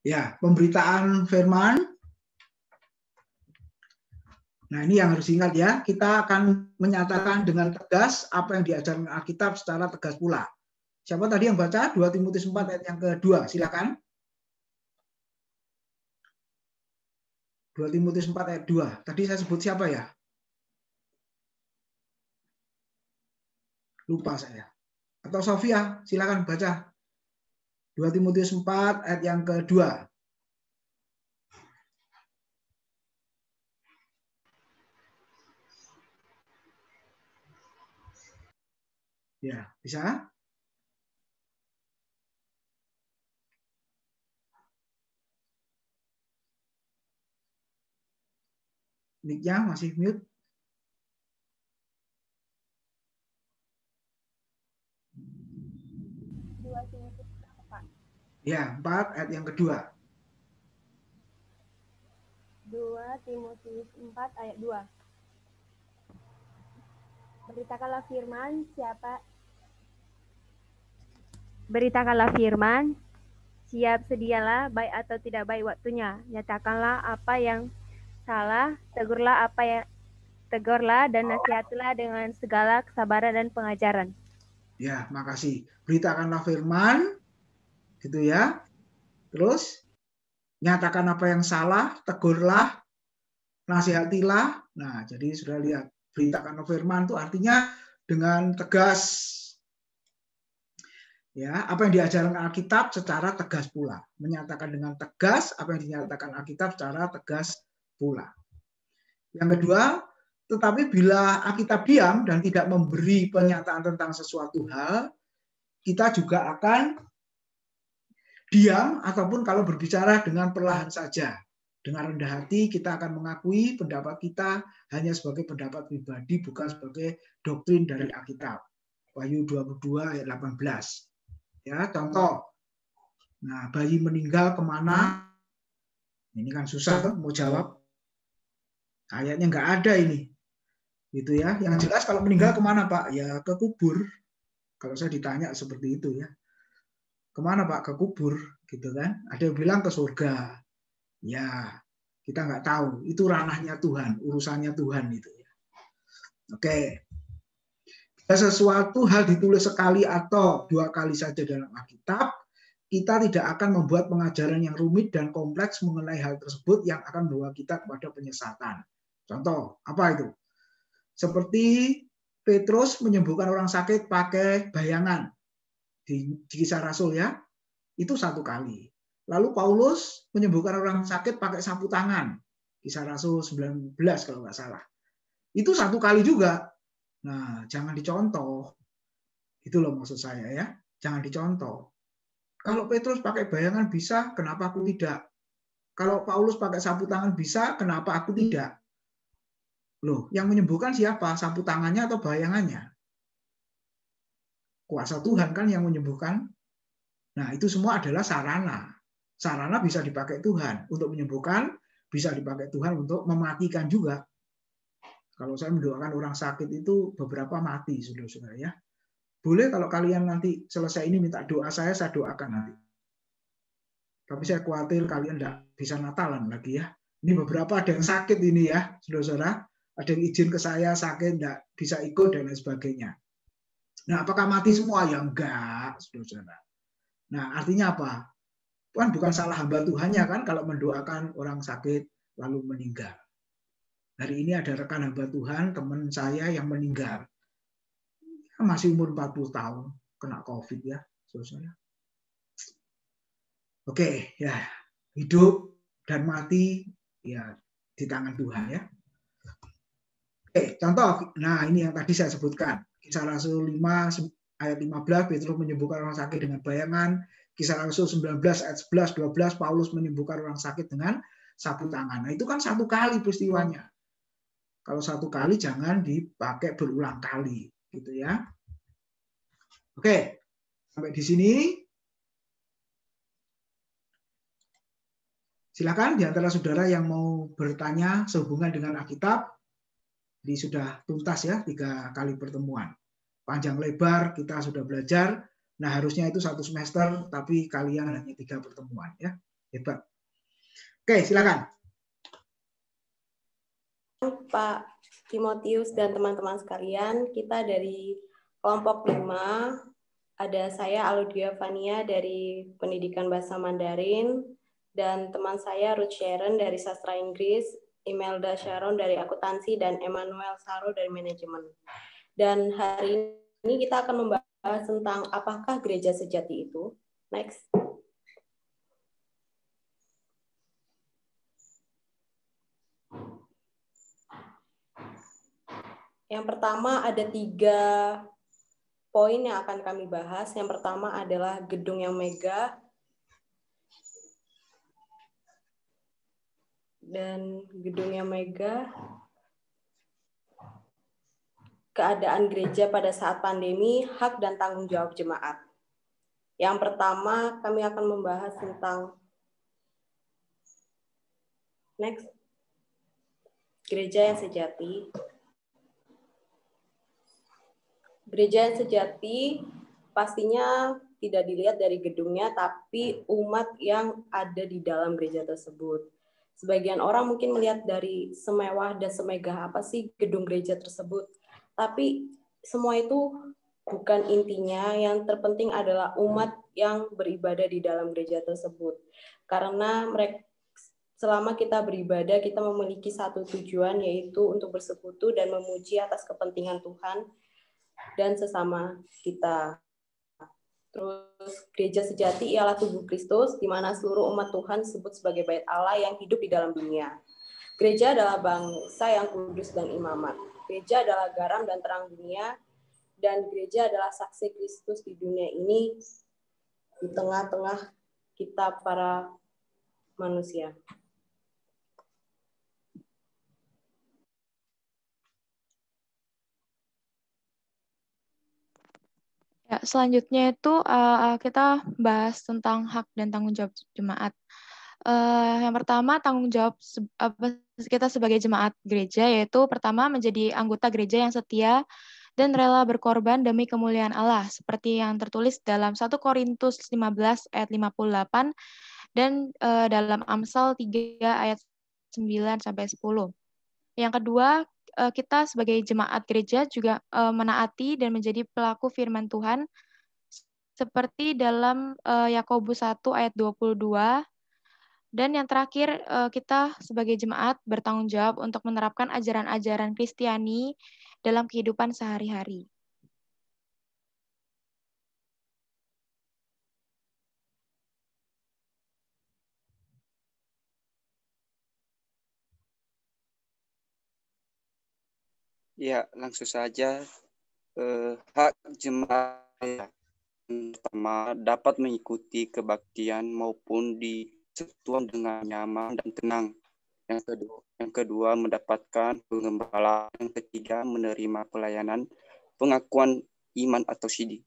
Ya, pemberitaan firman. Nah, ini yang harus ingat ya. Kita akan menyatakan dengan tegas apa yang diajarkan Alkitab secara tegas pula. Siapa tadi yang baca? 2 Timotius 4 ayat yang kedua. Silakan. 2 Timotius 4 ayat 2. Tadi saya sebut siapa ya? Lupa saya. Atau Sofia, silakan baca. 2 Timotius 4 ayat yang kedua. Ya, bisa? Mic-nya masih mute. Ya, 4 ayat yang kedua. 2 Timotius 4 ayat 2. Beritakanlah firman, siap sedialah, baik atau tidak baik waktunya. Nyatakanlah apa yang salah, tegurlah dan nasihatilah dengan segala kesabaran dan pengajaran. Ya, makasih. Beritakanlah firman, gitu ya. Terus, nyatakan apa yang salah, tegurlah, nasihatilah. Nah, jadi sudah lihat. Beritakanlah firman itu artinya dengan tegas. Ya, apa yang diajarkan Alkitab secara tegas pula. Menyatakan dengan tegas apa yang dinyatakan Alkitab secara tegas pula. Yang kedua, tetapi bila Alkitab diam dan tidak memberi pernyataan tentang sesuatu hal, kita juga akan diam ataupun kalau berbicara dengan perlahan saja. Dengan rendah hati kita akan mengakui pendapat kita hanya sebagai pendapat pribadi, bukan sebagai doktrin dari Alkitab. Wahyu 22 ayat 18. Ya, contoh. Nah, bayi meninggal kemana? Ini kan susah mau jawab. Kayaknya nggak ada ini. Gitu ya. Yang jelas kalau meninggal kemana, Pak? Ya ke kubur. Kalau saya ditanya seperti itu ya. Kemana, Pak? Ke kubur. Gitu kan. Ada yang bilang ke surga. Ya, kita nggak tahu. Itu ranahnya Tuhan. Urusannya Tuhan itu ya. Oke. Bila sesuatu hal ditulis sekali atau 2 kali saja dalam Alkitab, kita tidak akan membuat pengajaran yang rumit dan kompleks mengenai hal tersebut yang akan membawa kita kepada penyesatan. Contoh, apa itu? Seperti Petrus menyembuhkan orang sakit pakai bayangan di Kisah Rasul ya, itu 1 kali. Lalu Paulus menyembuhkan orang sakit pakai sapu tangan, Kisah Rasul 19 kalau nggak salah. Itu 1 kali juga. Nah, jangan dicontoh. Itu loh maksud saya ya, jangan dicontoh. Kalau Petrus pakai bayangan bisa, kenapa aku tidak? Kalau Paulus pakai sapu tangan bisa, kenapa aku tidak? Loh, yang menyembuhkan siapa? Sapu tangannya atau bayangannya? Kuasa Tuhan kan yang menyembuhkan. Nah, itu semua adalah sarana. Sarana bisa dipakai Tuhan untuk menyembuhkan, bisa dipakai Tuhan untuk mematikan juga. Kalau saya mendoakan orang sakit itu beberapa mati, saudara-saudara ya. Boleh kalau kalian nanti selesai ini minta doa saya doakan nanti. Tapi saya khawatir kalian tidak bisa Natalan lagi ya. Ini beberapa ada yang sakit ini ya, saudara-saudara. Ada yang izin ke saya sakit, tidak bisa ikut dan lain sebagainya. Nah, apakah mati semua? Ya enggak, saudara-saudara. Nah, artinya apa? Kan bukan salah hamba Tuhannya kan kalau mendoakan orang sakit lalu meninggal. Hari ini ada rekan hamba Tuhan, teman saya yang meninggal. Masih umur 40 tahun, kena COVID ya, saudara. Oke, ya. Hidup dan mati ya di tangan Tuhan ya. Oke, contoh. Nah, ini yang tadi saya sebutkan. Kisah Rasul 5 ayat 15, Petrus menyembuhkan orang sakit dengan bayangan. Kisah Rasul 19 ayat 11, 12, Paulus menyembuhkan orang sakit dengan sapu tangan. Nah, itu kan 1 kali peristiwanya. Kalau 1 kali jangan dipakai berulang kali, gitu ya. Oke, sampai di sini. Silakan di antara saudara yang mau bertanya sehubungan dengan Alkitab, ini sudah tuntas ya 3 kali pertemuan. Panjang lebar kita sudah belajar. Nah, harusnya itu 1 semester, tapi kalian hanya 3 pertemuan ya. Hebat. Oke, silakan. Pak Timotius dan teman-teman sekalian, kita dari kelompok 5, ada saya Aludia Fania dari Pendidikan Bahasa Mandarin, dan teman saya Ruth Sharon dari Sastra Inggris, Imelda Sharon dari Akuntansi, dan Emmanuel Saro dari Manajemen. Dan hari ini kita akan membahas tentang apakah gereja sejati itu. Next. Yang pertama ada 3 poin yang akan kami bahas. Yang pertama adalah gedung yang megah. Dan gedung yang megah. Keadaan gereja pada saat pandemi, hak dan tanggung jawab jemaat. Yang pertama kami akan membahas tentang next. Gereja yang sejati. Gereja yang sejati pastinya tidak dilihat dari gedungnya, tapi umat yang ada di dalam gereja tersebut. Sebagian orang mungkin melihat dari semewah dan semegah apa sih gedung gereja tersebut. Tapi semua itu bukan intinya. Yang terpenting adalah umat yang beribadah di dalam gereja tersebut. Karena selama kita beribadah, kita memiliki satu tujuan, yaitu untuk bersekutu dan memuji atas kepentingan Tuhan dan sesama kita. Terus gereja sejati ialah tubuh Kristus, di mana seluruh umat Tuhan disebut sebagai bait Allah yang hidup di dalam dunia. Gereja adalah bangsa yang kudus dan imamat. Gereja adalah garam dan terang dunia, dan gereja adalah saksi Kristus di dunia ini, di tengah-tengah kita para manusia. Ya, selanjutnya itu kita bahas tentang hak dan tanggung jawab jemaat. Yang pertama, tanggung jawab kita sebagai jemaat gereja, yaitu pertama menjadi anggota gereja yang setia dan rela berkorban demi kemuliaan Allah, seperti yang tertulis dalam 1 Korintus 15 ayat 58 dan dalam Amsal 3 ayat 9-10. Yang kedua, kita sebagai jemaat gereja juga menaati dan menjadi pelaku firman Tuhan seperti dalam Yakobus 1 ayat 22. Dan yang terakhir, kita sebagai jemaat bertanggung jawab untuk menerapkan ajaran-ajaran Kristiani dalam kehidupan sehari-hari. Ya, langsung saja. Hak jemaat pertama dapat mengikuti kebaktian maupun di persekutuan dengan nyaman dan tenang. Yang kedua mendapatkan pengembalaan. Yang ketiga menerima pelayanan pengakuan iman atau sidi.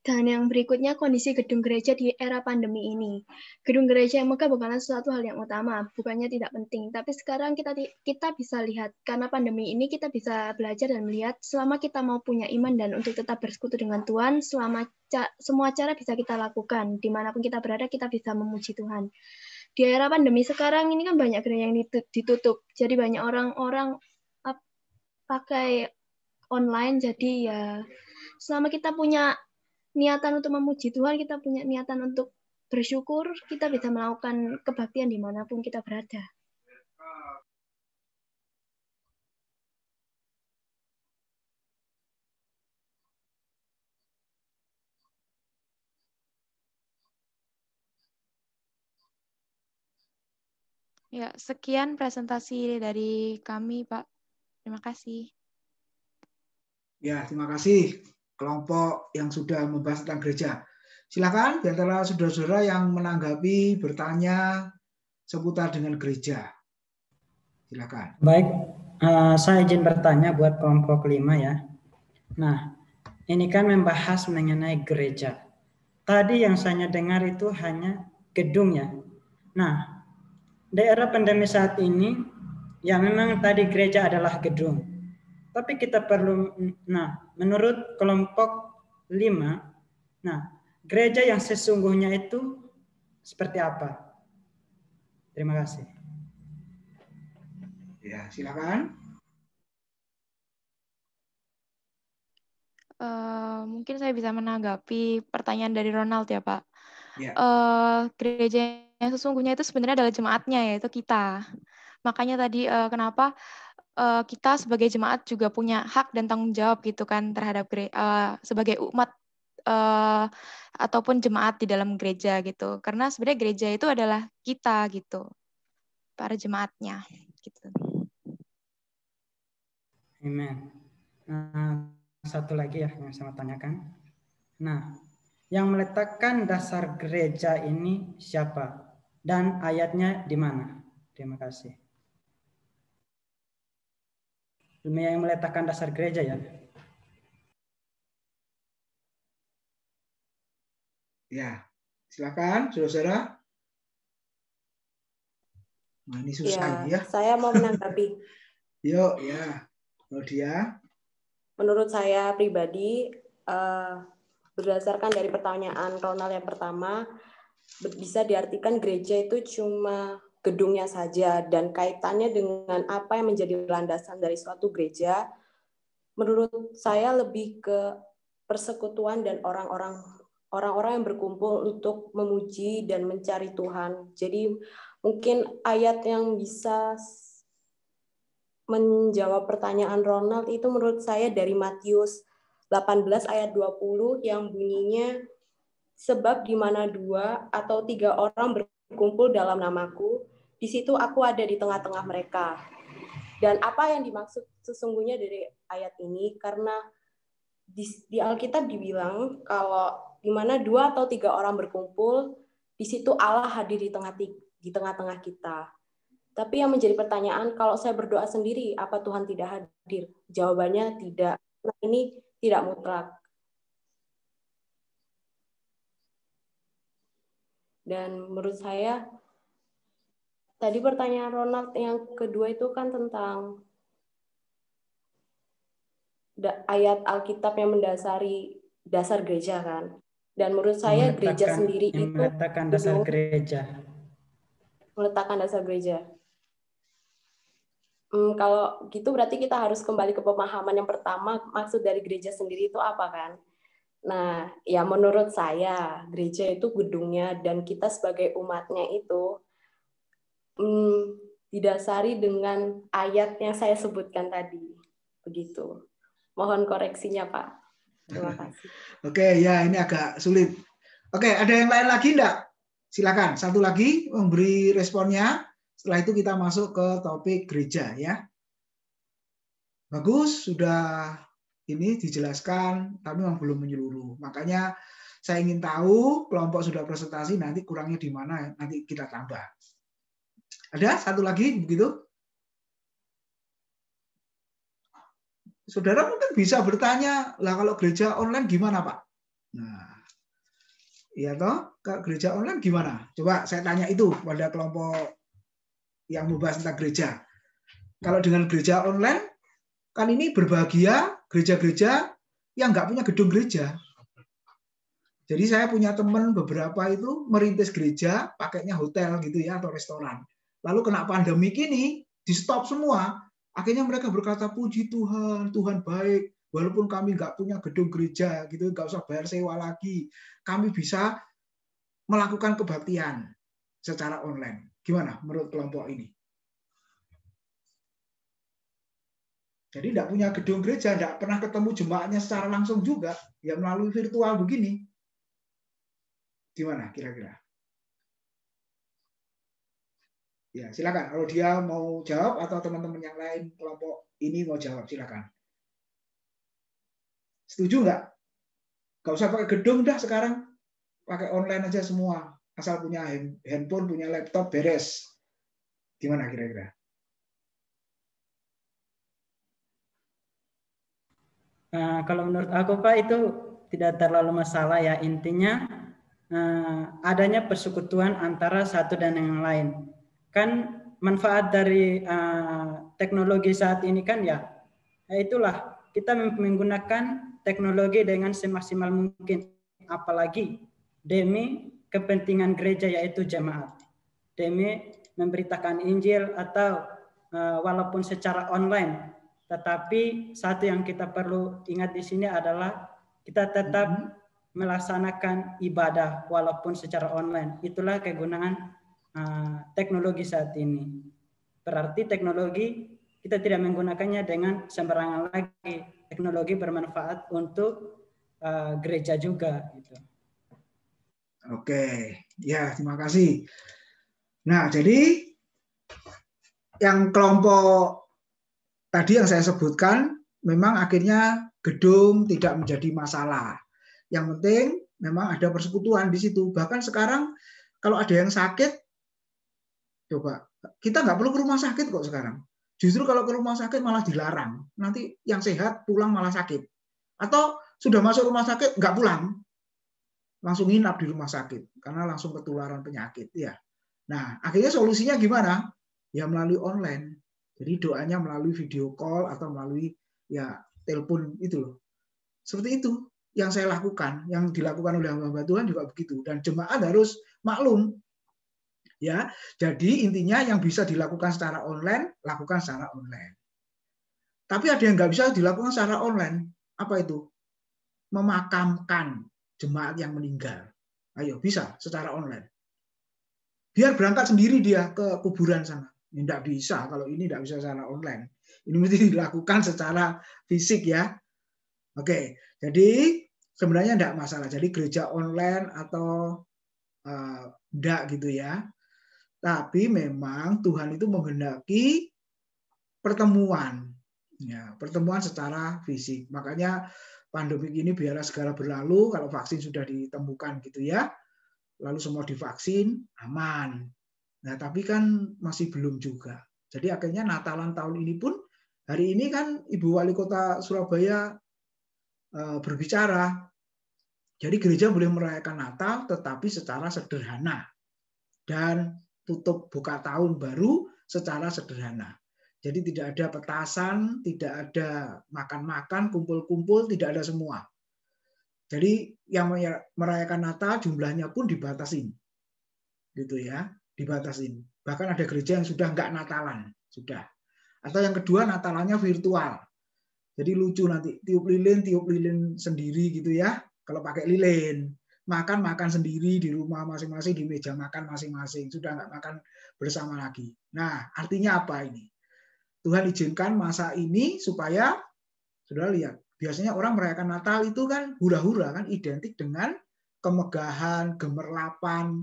Dan yang berikutnya kondisi gedung gereja di era pandemi ini. Gedung gereja yang megah bukanlah sesuatu hal yang utama, bukannya tidak penting. Tapi sekarang kita bisa lihat, karena pandemi ini kita bisa belajar dan melihat selama kita mau punya iman dan untuk tetap bersekutu dengan Tuhan, semua cara bisa kita lakukan. Dimanapun kita berada, kita bisa memuji Tuhan. Di era pandemi sekarang ini kan banyak gereja yang ditutup. Jadi banyak orang-orang pakai online. Jadi ya selama kita punya niatan untuk memuji Tuhan, kita punya niatan untuk bersyukur, kita bisa melakukan kebaktian dimanapun kita berada. Ya, sekian presentasi dari kami, Pak. Terima kasih. Ya, terima kasih kelompok yang sudah membahas tentang gereja. Silakan di antara saudara-saudara yang menanggapi, bertanya seputar dengan gereja. Silakan. Baik, saya izin bertanya buat kelompok 5 ya. Nah, ini kan membahas mengenai gereja. Tadi yang saya dengar itu hanya gedung ya. Nah, daerah pandemi saat ini, ya memang tadi gereja adalah gedung. Tapi kita perlu, nah, menurut kelompok 5, nah, gereja yang sesungguhnya itu seperti apa? Terima kasih. Ya, silakan. Mungkin saya bisa menanggapi pertanyaan dari Ronald ya, Pak. Ya. Gereja yang sesungguhnya itu sebenarnya adalah jemaatnya, yaitu kita. Makanya tadi kenapa kita sebagai jemaat juga punya hak dan tanggung jawab gitu kan terhadap sebagai umat ataupun jemaat di dalam gereja gitu. Karena sebenarnya gereja itu adalah kita gitu, para jemaatnya gitu. Amen. Nah, satu lagi ya yang saya mau tanyakan. Nah, yang meletakkan dasar gereja ini siapa? Dan ayatnya di mana? Terima kasih. Yang meletakkan dasar gereja ya. Ya, silakan, saudara-saudara. Nah, ini susah ya. Saya mau menanggapi. Yuk, ya. Claudia. Menurut saya pribadi, berdasarkan dari pertanyaan Ronald yang pertama, bisa diartikan gereja itu cuma gedungnya saja, dan kaitannya dengan apa yang menjadi landasan dari suatu gereja, menurut saya lebih ke persekutuan dan orang-orang yang berkumpul untuk memuji dan mencari Tuhan. Jadi mungkin ayat yang bisa menjawab pertanyaan Ronald itu menurut saya dari Matius 18 ayat 20 yang bunyinya, sebab di mana 2 atau 3 orang berkumpul dalam namaku, di situ aku ada di tengah-tengah mereka. Dan apa yang dimaksud sesungguhnya dari ayat ini, karena di Alkitab dibilang kalau di mana 2 atau 3 orang berkumpul, di situ Allah hadir di tengah-tengah kita. Tapi yang menjadi pertanyaan, kalau saya berdoa sendiri, apa Tuhan tidak hadir? Jawabannya tidak. Nah, ini tidak mutlak. Dan menurut saya, tadi pertanyaan Ronald yang kedua itu kan tentang ayat Alkitab yang mendasari dasar gereja kan. Dan menurut saya gereja sendiri itu meletakkan dasar gereja. Meletakkan dasar gereja. Kalau gitu berarti kita harus kembali ke pemahaman yang pertama, maksud dari gereja sendiri itu apa kan? Nah, ya menurut saya gereja itu gedungnya, dan kita sebagai umatnya itu didasari dengan ayat yang saya sebutkan tadi. Begitu. Mohon koreksinya, Pak. Terima kasih. Oke, ya ini agak sulit. Oke, ada yang lain lagi enggak? Silakan, satu lagi memberi responnya. Setelah itu kita masuk ke topik gereja ya. Bagus, sudah ini dijelaskan, tapi memang belum menyeluruh. Makanya saya ingin tahu kelompok sudah presentasi, nanti kurangnya di mana, nanti kita tambah. Ada satu lagi begitu? Saudara mungkin bisa bertanya, lah kalau gereja online gimana Pak? Nah, iya toh, ke gereja online gimana? Coba saya tanya itu pada kelompok yang membahas tentang gereja. Kalau dengan gereja online, kan ini berbahagia gereja-gereja yang nggak punya gedung gereja. Jadi saya punya teman beberapa itu merintis gereja, pakainya hotel gitu ya, atau restoran. Lalu kena pandemi ini, di stop semua. Akhirnya mereka berkata, puji Tuhan, Tuhan baik. Walaupun kami nggak punya gedung gereja, gitu, nggak usah bayar sewa lagi. Kami bisa melakukan kebaktian secara online. Gimana menurut kelompok ini? Jadi tidak punya gedung gereja, tidak pernah ketemu jemaatnya secara langsung juga, ya melalui virtual begini. Gimana kira-kira? Ya silakan. Kalau dia mau jawab atau teman-teman yang lain kelompok ini mau jawab, silakan. Setuju nggak? Nggak usah pakai gedung dah sekarang, pakai online aja semua. Asal punya handphone, punya laptop, beres. Gimana kira-kira? Kalau menurut aku Pak itu tidak terlalu masalah ya, intinya adanya persekutuan antara satu dan yang lain. Kan manfaat dari teknologi saat ini kan ya Itulah kita menggunakan teknologi dengan semaksimal mungkin, apalagi demi kepentingan gereja yaitu jemaat, demi memberitakan Injil atau walaupun secara online. Tetapi satu yang kita perlu ingat di sini adalah kita tetap melaksanakan ibadah walaupun secara online. Itulah kegunaan teknologi saat ini. Berarti teknologi kita tidak menggunakannya dengan sembarangan lagi. Teknologi bermanfaat untuk gereja juga. Gitu. Oke, ya terima kasih. Nah, jadi yang kelompok tadi yang saya sebutkan, memang akhirnya gedung tidak menjadi masalah. Yang penting memang ada persekutuan di situ. Bahkan sekarang kalau ada yang sakit, coba kita nggak perlu ke rumah sakit kok sekarang. Justru kalau ke rumah sakit malah dilarang. Nanti yang sehat pulang malah sakit. Atau sudah masuk rumah sakit nggak pulang, langsung nginap di rumah sakit karena langsung ketularan penyakit. Ya. Nah, akhirnya solusinya gimana? Ya melalui online. Jadi doanya melalui video call atau melalui ya telepon itu loh. Seperti itu yang saya lakukan, yang dilakukan oleh hamba Tuhan juga begitu. Dan jemaat harus maklum. Ya, jadi intinya yang bisa dilakukan secara online, lakukan secara online. Tapi ada yang nggak bisa dilakukan secara online. Apa itu? Memakamkan jemaat yang meninggal. Ayo, bisa secara online. Biar berangkat sendiri dia ke kuburan sana. Tidak bisa, kalau ini tidak bisa secara online. Ini mesti dilakukan secara fisik ya. Oke, jadi sebenarnya tidak masalah. Jadi gereja online atau tidak gitu ya. Tapi memang Tuhan itu menghendaki pertemuan, ya, pertemuan secara fisik. Makanya pandemi ini biarlah segala berlalu, kalau vaksin sudah ditemukan gitu ya, lalu semua divaksin, aman. Nah, tapi kan masih belum juga. Jadi akhirnya Natalan tahun ini pun, hari ini kan Ibu Wali Kota Surabaya berbicara, jadi gereja boleh merayakan Natal tetapi secara sederhana. Dan tutup buka tahun baru secara sederhana. Jadi tidak ada petasan, tidak ada makan-makan, kumpul-kumpul, tidak ada semua. Jadi yang merayakan Natal jumlahnya pun dibatasin. Gitu ya, dibatasin. Bahkan ada gereja yang sudah enggak Natalan, sudah. Atau yang kedua Natalannya virtual. Jadi lucu nanti tiup lilin sendiri gitu ya, kalau pakai lilin. Makan sendiri di rumah masing-masing, di meja makan masing-masing, sudah nggak makan bersama lagi. Nah, artinya apa ini? Tuhan izinkan masa ini supaya, sudah lihat, biasanya orang merayakan Natal itu kan hura-hura, kan identik dengan kemegahan, gemerlapan,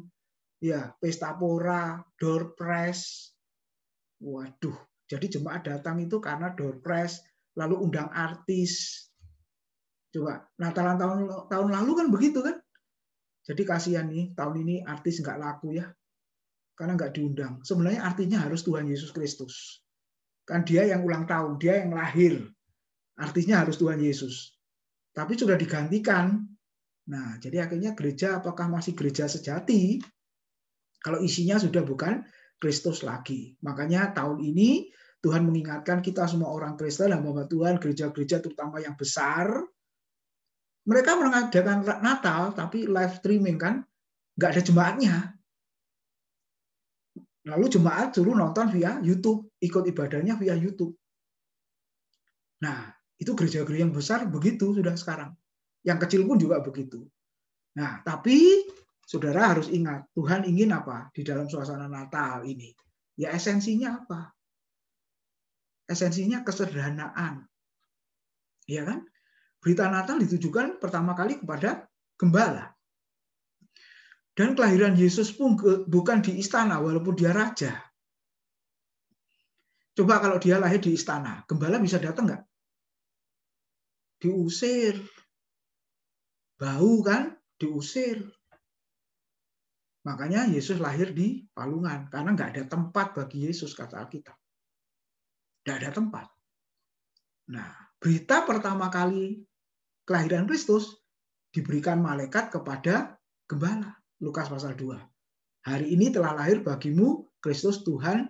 ya pesta pora, door prize. Waduh, jadi jemaat datang itu karena door prize, lalu undang artis. Coba Natalan tahun lalu kan begitu kan? Jadi kasihan nih, tahun ini artis nggak laku ya, karena nggak diundang. Sebenarnya artinya harus Tuhan Yesus Kristus. Kan dia yang ulang tahun, dia yang lahir. Artinya harus Tuhan Yesus. Tapi sudah digantikan. Nah, jadi akhirnya gereja apakah masih gereja sejati? Kalau isinya sudah bukan Kristus lagi. Makanya tahun ini Tuhan mengingatkan kita semua orang Kristen, hamba Tuhan, gereja-gereja terutama yang besar, mereka mengadakan Natal, tapi live streaming kan, nggak ada jemaatnya. Lalu jemaat suruh nonton via YouTube, ikut ibadahnya via YouTube. Nah, itu gereja-gereja yang besar begitu sudah sekarang. Yang kecil pun juga begitu. Nah, tapi saudara harus ingat, Tuhan ingin apa di dalam suasana Natal ini? Ya esensinya apa? Esensinya kesederhanaan. Iya kan? Berita Natal ditujukan pertama kali kepada gembala. Dan kelahiran Yesus pun bukan di istana, walaupun dia raja. Coba kalau dia lahir di istana, gembala bisa datang nggak? Diusir. Bau kan? Diusir. Makanya Yesus lahir di palungan, karena nggak ada tempat bagi Yesus, kata Alkitab. Nggak ada tempat. Nah, berita pertama kali kelahiran Kristus diberikan malaikat kepada gembala. Lukas pasal 2. Hari ini telah lahir bagimu Kristus Tuhan,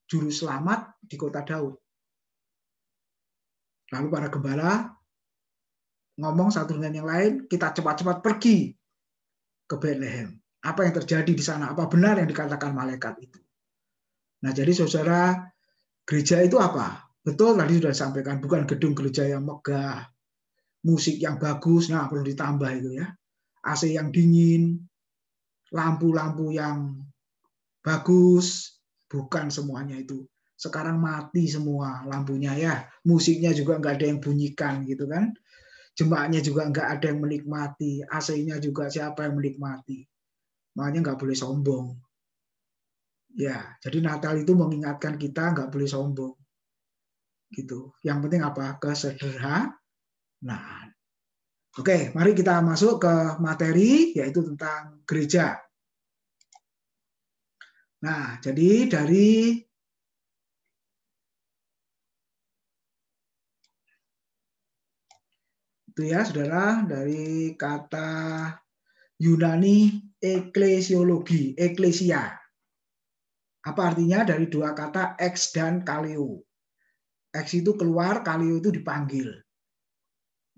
Juru Selamat di kota Daud. Lalu para gembala ngomong satu dengan yang lain, kita cepat-cepat pergi ke Bethlehem. Apa yang terjadi di sana? Apa benar yang dikatakan malaikat itu? Nah, jadi saudara, gereja itu apa? Betul tadi sudah disampaikan, bukan gedung gereja yang megah, musik yang bagus, nah perlu ditambah itu ya. AC yang dingin, lampu-lampu yang bagus, bukan semuanya itu. Sekarang mati semua lampunya ya, musiknya juga nggak ada yang bunyikan gitu kan. Jemaatnya juga nggak ada yang menikmati, AC-nya juga siapa yang menikmati. Makanya nggak boleh sombong. Ya, jadi Natal itu mengingatkan kita nggak boleh sombong. Gitu. Yang penting apa? Kesederhanaan. Oke, mari kita masuk ke materi, yaitu tentang gereja. Nah, jadi dari itu ya, saudara, dari kata Yunani eklesiologi, eklesia. Apa artinya dari dua kata ex dan kaleo? Ex itu keluar, kaleo itu dipanggil.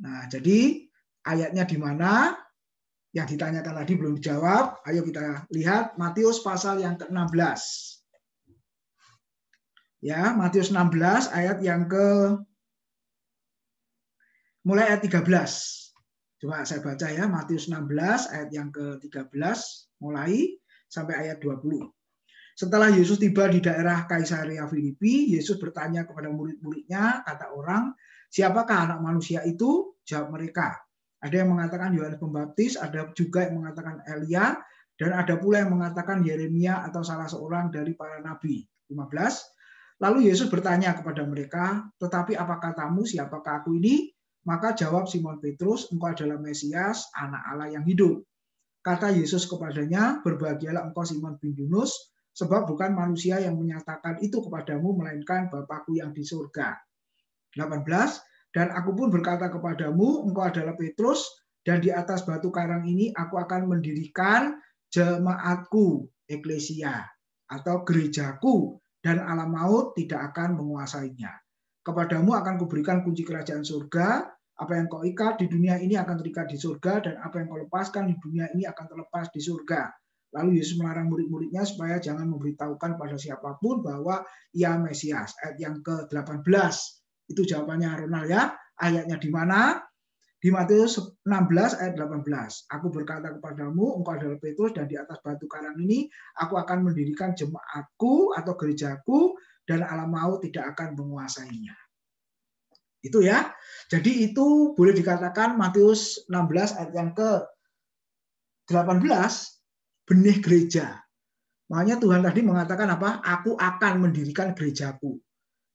Nah, jadi ayatnya di mana? Yang ditanyakan tadi belum dijawab. Ayo kita lihat Matius pasal yang ke-16. Ya, Matius 16 ayat yang mulai ayat 13. Coba saya baca ya, Matius 16 ayat yang ke-13 mulai sampai ayat 20. Setelah Yesus tiba di daerah Kaisarea Filipi, Yesus bertanya kepada murid-muridnya, kata orang, siapakah anak manusia itu? Jawab mereka. Ada yang mengatakan Yohanes Pembaptis, ada juga yang mengatakan Elia, dan ada pula yang mengatakan Yeremia atau salah seorang dari para nabi. 15. Lalu Yesus bertanya kepada mereka, tetapi apa katamu, siapakah aku ini? Maka jawab Simon Petrus, engkau adalah Mesias, anak Allah yang hidup. Kata Yesus kepadanya, berbahagialah engkau Simon bin Yunus, sebab bukan manusia yang menyatakan itu kepadamu, melainkan Bapakku yang di surga. 18. Dan aku pun berkata kepadamu, engkau adalah Petrus, dan di atas batu karang ini aku akan mendirikan jemaatku, eklesia, atau gerejaku, dan alam maut tidak akan menguasainya. Kepadamu akan kuberikan kunci kerajaan surga, apa yang kau ikat di dunia ini akan terikat di surga, dan apa yang kau lepaskan di dunia ini akan terlepas di surga. Lalu Yesus melarang murid-muridnya supaya jangan memberitahukan pada siapapun bahwa ia Mesias. Ayat yang ke-18. Itu jawabannya Ronald ya. Ayatnya di mana? Di Matius 16 ayat 18. Aku berkata kepadamu, engkau adalah Petrus, dan di atas batu karang ini aku akan mendirikan jemaatku atau gerejaku, dan alam maut tidak akan menguasainya. Itu ya. Jadi itu boleh dikatakan Matius 16 ayat yang ke-18 benih gereja. Makanya Tuhan tadi mengatakan apa? Aku akan mendirikan gerejaku.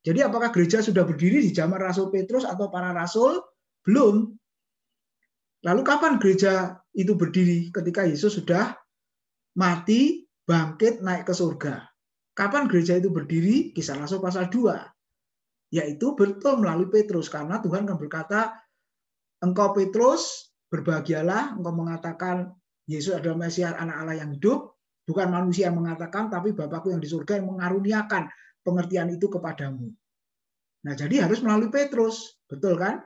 Jadi apakah gereja sudah berdiri di zaman Rasul Petrus atau para rasul? Belum. Lalu kapan gereja itu berdiri? Ketika Yesus sudah mati, bangkit, naik ke surga. Kapan gereja itu berdiri? Kisah Rasul pasal 2. Yaitu betul melalui Petrus. Karena Tuhan kan berkata, engkau Petrus, berbahagialah, engkau mengatakan Yesus adalah Mesias, anak Allah yang hidup. Bukan manusia yang mengatakan, tapi Bapakku yang di surga yang mengaruniakan pengertian itu kepadamu. Nah, jadi harus melalui Petrus. Betul kan?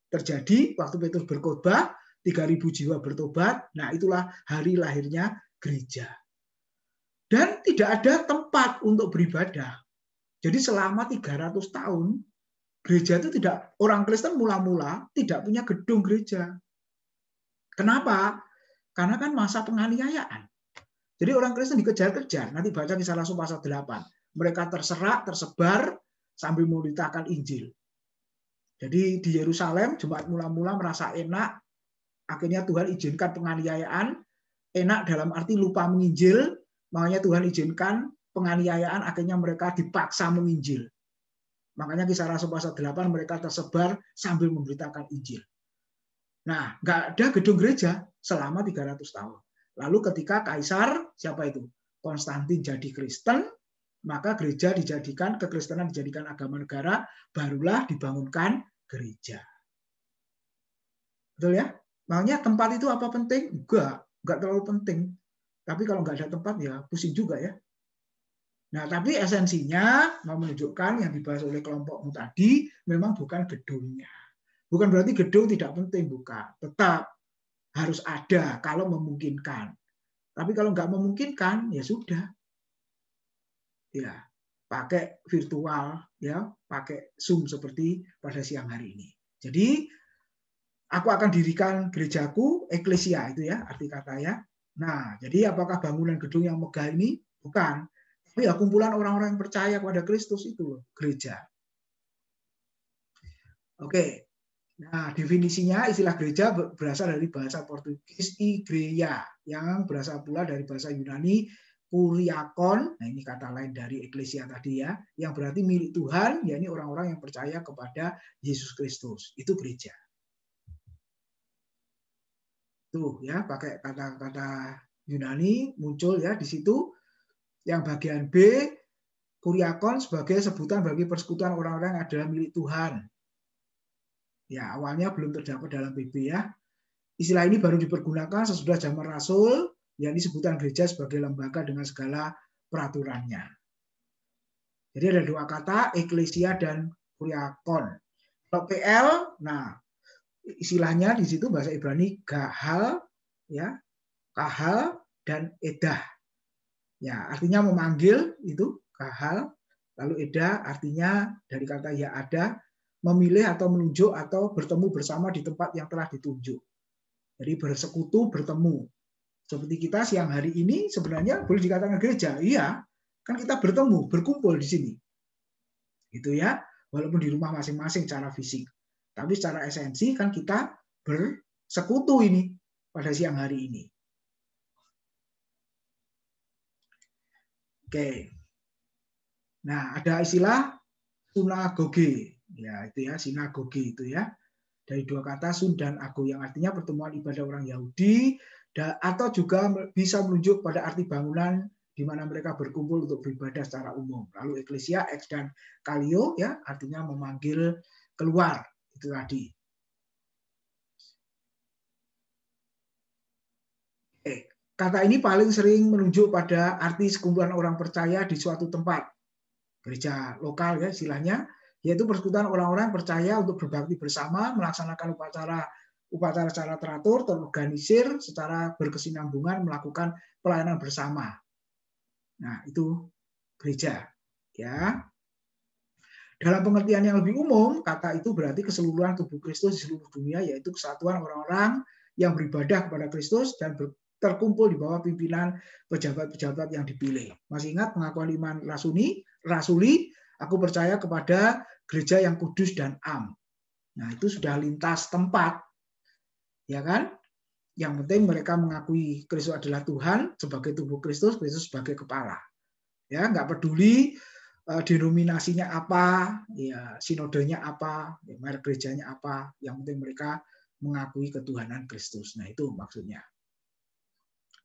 Terjadi waktu Petrus berkhotbah, 3.000 jiwa bertobat. Nah, itulah hari lahirnya gereja. Dan tidak ada tempat untuk beribadah. Jadi selama 300 tahun, gereja itu tidak, orang Kristen mula-mula tidak punya gedung gereja. Kenapa? Karena kan masa penganiayaan. Jadi orang Kristen dikejar-kejar. Nanti baca Kisah Rasul pasal 8. Mereka terserak, tersebar, sambil memberitakan Injil. Jadi di Yerusalem, jemaat mula-mula merasa enak. Akhirnya Tuhan izinkan penganiayaan. Enak dalam arti lupa menginjil. Makanya Tuhan izinkan penganiayaan, akhirnya mereka dipaksa menginjil. Makanya Kisah Rasul pasal 8 mereka tersebar sambil memberitakan Injil. Nah, nggak ada gedung gereja selama 300 tahun. Lalu ketika Kaisar, siapa itu? Konstantin jadi Kristen, maka gereja dijadikan, kekristenan dijadikan agama negara, barulah dibangunkan gereja. Betul ya? Makanya tempat itu apa penting? Enggak terlalu penting. Tapi kalau nggak ada tempat ya pusing juga ya. Nah, tapi esensinya mau menunjukkan yang dibahas oleh kelompokmu tadi memang bukan gedungnya. Bukan berarti gedung tidak penting, bukan. Tetap harus ada kalau memungkinkan. Tapi kalau nggak memungkinkan, ya sudah. Ya, pakai virtual, ya, pakai Zoom seperti pada siang hari ini. Jadi, aku akan dirikan gerejaku, eklesia itu ya, arti katanya. Nah, jadi apakah bangunan gedung yang megah ini? Bukan. Tapi ya kumpulan orang-orang yang percaya kepada Kristus itu loh, gereja. Oke. Nah, definisinya istilah gereja berasal dari bahasa Portugis igreja yang berasal pula dari bahasa Yunani kuriakon. Nah, ini kata lain dari eklesia tadi ya, yang berarti milik Tuhan, yakni orang-orang yang percaya kepada Yesus Kristus. Itu gereja. Tuh ya, pakai kata-kata Yunani muncul ya di situ. Yang bagian B, kuriakon sebagai sebutan bagi persekutuan orang-orang yang adalah milik Tuhan. Ya, awalnya belum terdapat dalam PB ya. Istilah ini baru dipergunakan sesudah zaman Rasul, yakni sebutan gereja sebagai lembaga dengan segala peraturannya. Jadi ada dua kata, eklesia dan kuriakon. Kalau PL, nah istilahnya di situ bahasa Ibrani gahal, ya, kahal dan edah. Ya, artinya memanggil itu kahal, lalu edah artinya dari kata ya ada, memilih atau menunjuk atau bertemu bersama di tempat yang telah ditunjuk. Jadi bersekutu, bertemu. Seperti kita siang hari ini sebenarnya boleh dikatakan gereja. Iya, kan kita bertemu, berkumpul di sini. Gitu ya, walaupun di rumah masing-masing secara fisik. Tapi secara esensi kan kita bersekutu ini pada siang hari ini. Oke. Nah, ada istilah sinagoge. Ya, itu ya, sinagoge itu ya. Dari dua kata sun dan ago yang artinya pertemuan ibadah orang Yahudi atau juga bisa menunjuk pada arti bangunan di mana mereka berkumpul untuk beribadah secara umum. Lalu eklesia, eks dan kalio ya artinya memanggil keluar itu tadi. Kata ini paling sering menunjuk pada arti sekumpulan orang percaya di suatu tempat. Gereja lokal ya istilahnya, yaitu persekutuan orang-orang percaya untuk berbakti bersama, melaksanakan upacara secara teratur, terorganisir, secara berkesinambungan, melakukan pelayanan bersama. Nah, itu gereja. Ya. Dalam pengertian yang lebih umum, kata itu berarti keseluruhan tubuh Kristus di seluruh dunia, yaitu kesatuan orang-orang yang beribadah kepada Kristus dan terkumpul di bawah pimpinan pejabat-pejabat yang dipilih. Masih ingat pengakuan iman rasuli, aku percaya kepada gereja yang kudus dan am. Nah, itu sudah lintas tempat. Ya kan? Yang penting mereka mengakui Kristus adalah Tuhan sebagai tubuh Kristus, Kristus sebagai kepala. Ya, nggak peduli denominasinya apa, ya sinodenya apa, ya, merek gerejanya apa, yang penting mereka mengakui ketuhanan Kristus. Nah, itu maksudnya.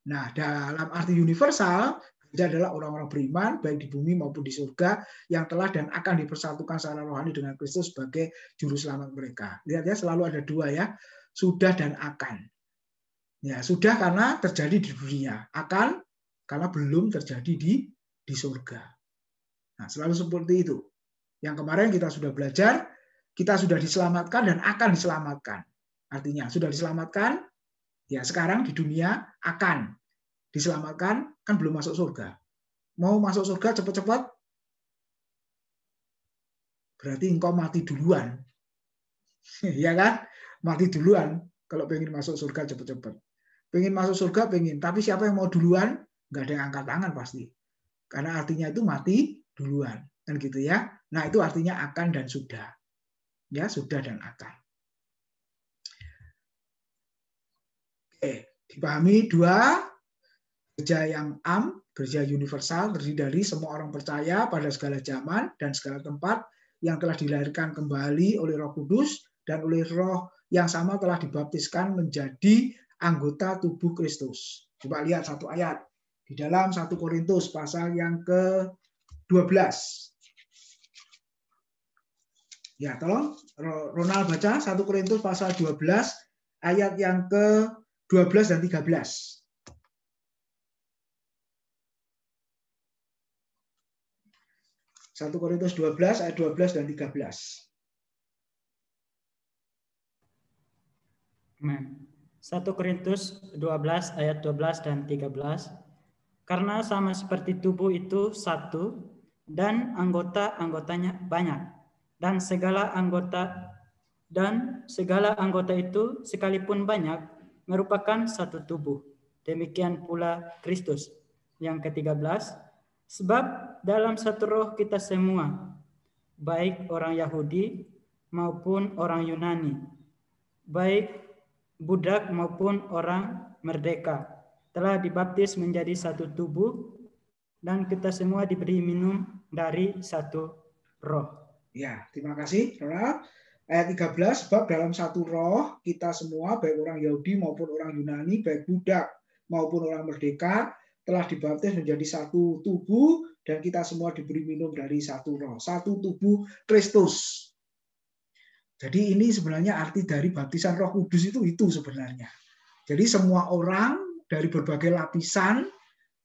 Nah, dalam arti universal, gereja adalah orang-orang beriman, baik di bumi maupun di surga, yang telah dan akan dipersatukan secara rohani dengan Kristus sebagai juru selamat mereka. Lihat ya, selalu ada dua ya, sudah dan akan. Ya, sudah karena terjadi di dunia, akan karena belum terjadi di surga. Nah, selalu seperti itu. Yang kemarin kita sudah belajar, kita sudah diselamatkan dan akan diselamatkan. Artinya, sudah diselamatkan, ya sekarang di dunia akan diselamatkan, kan belum masuk surga. Mau masuk surga cepat-cepat, berarti engkau mati duluan. Ya kan? Mati duluan kalau pengen masuk surga cepat-cepat. Pengen masuk surga, pengen. Tapi siapa yang mau duluan? Nggak ada yang angkat tangan pasti. Karena artinya itu mati duluan. Kan gitu ya. Nah, itu artinya akan dan sudah. Ya, sudah dan akan. Oke, dipahami dua. Gereja yang am, gereja universal, terdiri dari semua orang percaya pada segala zaman dan segala tempat yang telah dilahirkan kembali oleh Roh Kudus dan oleh Roh yang sama telah dibaptiskan menjadi anggota tubuh Kristus. Coba lihat satu ayat di dalam 1 Korintus pasal yang ke-12. Ya, tolong Ronald baca 1 Korintus pasal 12 ayat yang ke-12 dan 13. 1 Korintus 12 ayat 12 dan 13. Amen. 1 Korintus 12 ayat 12 dan 13. Karena sama seperti tubuh itu satu dan anggota-anggotanya banyak, dan segala anggota itu sekalipun banyak merupakan satu tubuh. Demikian pula Kristus. Yang ke-13, sebab dalam satu roh kita semua, baik orang Yahudi maupun orang Yunani, baik budak maupun orang merdeka, telah dibaptis menjadi satu tubuh, dan kita semua diberi minum dari satu roh. Ya, terima kasih, saudara. Ayat 13, sebab dalam satu roh kita semua, baik orang Yahudi maupun orang Yunani, baik budak maupun orang merdeka, telah dibaptis menjadi satu tubuh, dan kita semua diberi minum dari satu roh. Satu tubuh Kristus. Jadi ini sebenarnya arti dari baptisan Roh Kudus itu sebenarnya. Jadi semua orang dari berbagai lapisan,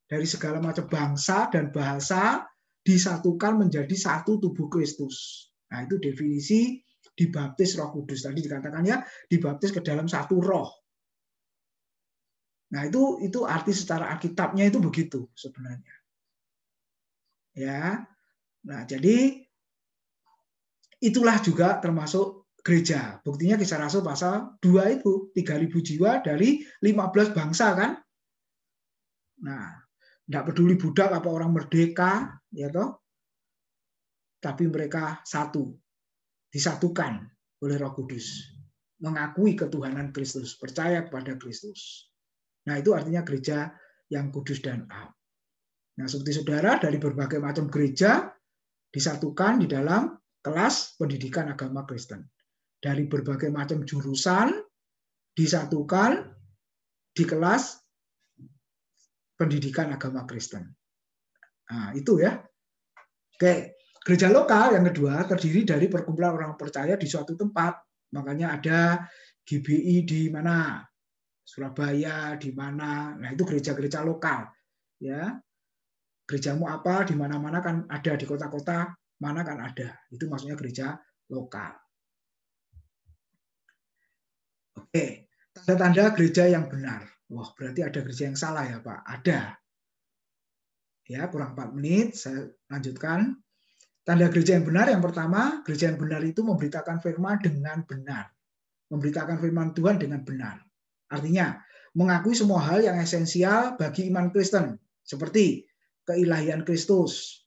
dari segala macam bangsa dan bahasa, disatukan menjadi satu tubuh Kristus. Nah, itu definisi dibaptis Roh Kudus. Tadi dikatakan ya, dibaptis ke dalam satu roh. Nah, itu arti secara Alkitabnya itu begitu sebenarnya. Ya. Nah, jadi itulah juga termasuk gereja. Buktinya Kisah Rasul pasal 2 itu 3.000 jiwa dari 15 bangsa kan. Nah, tidak peduli budak apa orang merdeka, ya toh. Tapi mereka satu, disatukan oleh Roh Kudus, mengakui ketuhanan Kristus, percaya kepada Kristus. Nah, itu artinya gereja yang kudus dan am. Nah, seperti saudara dari berbagai macam gereja disatukan di dalam kelas pendidikan agama Kristen. Dari berbagai macam jurusan disatukan di kelas pendidikan agama Kristen. Nah, itu ya. Oke, gereja lokal yang kedua terdiri dari perkumpulan orang percaya di suatu tempat. Makanya ada GBI di mana? Surabaya di mana? Nah, itu gereja-gereja lokal. Ya. Gerejamu apa? Di mana-mana kan ada, di kota-kota mana kan ada. Itu maksudnya gereja lokal. Oke, tanda-tanda gereja yang benar. Wah, berarti ada gereja yang salah ya, Pak? Ada. Ya, kurang 4 menit, saya lanjutkan. Tanda gereja yang benar, yang pertama, gereja yang benar itu memberitakan firman dengan benar. Memberitakan firman Tuhan dengan benar. Artinya, mengakui semua hal yang esensial bagi iman Kristen. Seperti keilahian Kristus,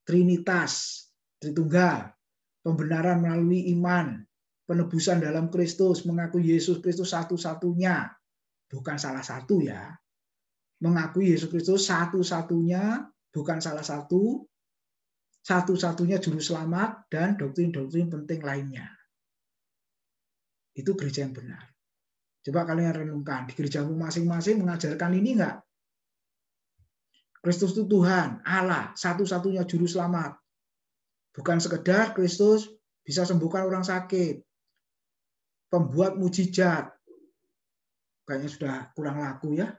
Trinitas, Tritunggal, pembenaran melalui iman, penebusan dalam Kristus, mengakui Yesus Kristus satu-satunya, bukan salah satu ya. Mengakui Yesus Kristus satu-satunya, bukan salah satu, satu-satunya juru selamat, dan doktrin-doktrin penting lainnya. Itu gereja yang benar. Coba kalian renungkan, di gerejamu masing-masing mengajarkan ini enggak? Kristus itu Tuhan, Allah, satu-satunya juru selamat. Bukan sekedar Kristus bisa sembuhkan orang sakit, pembuat mujizat. Kayaknya sudah kurang laku ya.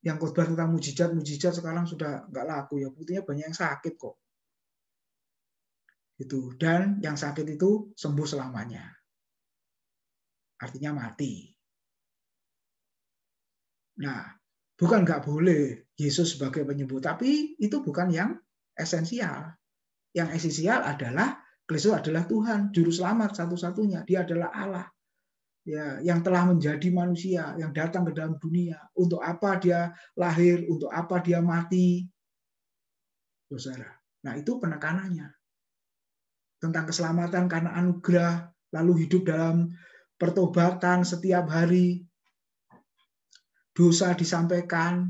Yang khotbah tentang mujizat sekarang sudah nggak laku ya. Buktinya banyak yang sakit kok. Itu. Dan yang sakit itu sembuh selamanya. Artinya mati. Nah, bukan nggak boleh Yesus sebagai penyembuh, tapi itu bukan yang esensial. Yang esensial adalah Kristus adalah Tuhan, juru selamat satu-satunya. Dia adalah Allah. Ya, yang telah menjadi manusia, yang datang ke dalam dunia. Untuk apa dia lahir, untuk apa dia mati. Saudara. Nah, itu penekanannya. Tentang keselamatan karena anugerah, lalu hidup dalam pertobatan setiap hari. Dosa disampaikan.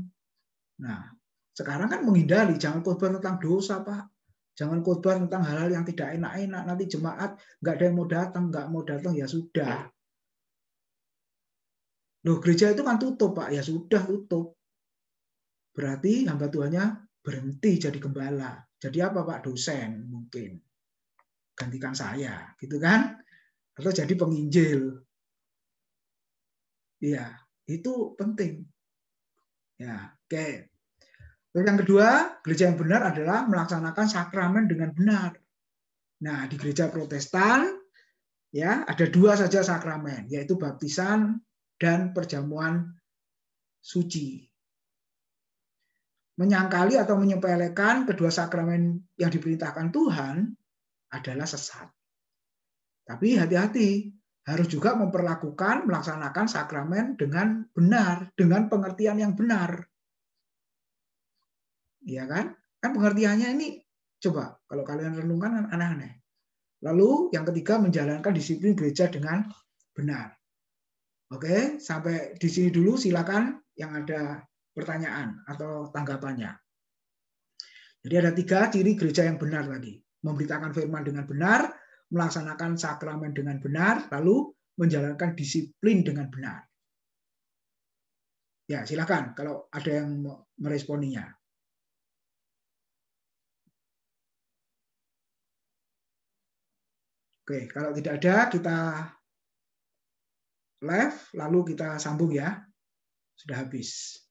Nah, sekarang kan menghindari, jangan khotbah tentang dosa, Pak. Jangan khotbah tentang hal-hal yang tidak enak-enak. Nanti jemaat nggak ada yang mau datang, ya sudah. Loh, gereja itu kan tutup, Pak. Ya sudah tutup. Berarti hamba Tuhannya berhenti jadi gembala. Jadi apa, Pak? Dosen mungkin. Gantikan saya, gitu kan? Atau jadi penginjil. Iya, itu penting. Ya, oke. Terus yang kedua, gereja yang benar adalah melaksanakan sakramen dengan benar. Nah, di gereja Protestan ya ada 2 saja sakramen, yaitu baptisan dan perjamuan suci. Menyangkali atau menyepelekan kedua sakramen yang diperintahkan Tuhan adalah sesat. Tapi hati-hati, harus juga melaksanakan sakramen dengan benar, dengan pengertian yang benar. Iya kan? Kan pengertiannya ini, coba kalau kalian renungkan kan aneh-aneh. Lalu yang ketiga, menjalankan disiplin gereja dengan benar. Oke, sampai di sini dulu, silakan yang ada pertanyaan atau tanggapannya. Jadi ada 3 ciri gereja yang benar tadi. Memberitakan firman dengan benar, melaksanakan sakramen dengan benar, lalu menjalankan disiplin dengan benar. Ya, silakan kalau ada yang meresponinya. Oke, kalau tidak ada, kita live, lalu kita sambung ya. Sudah habis.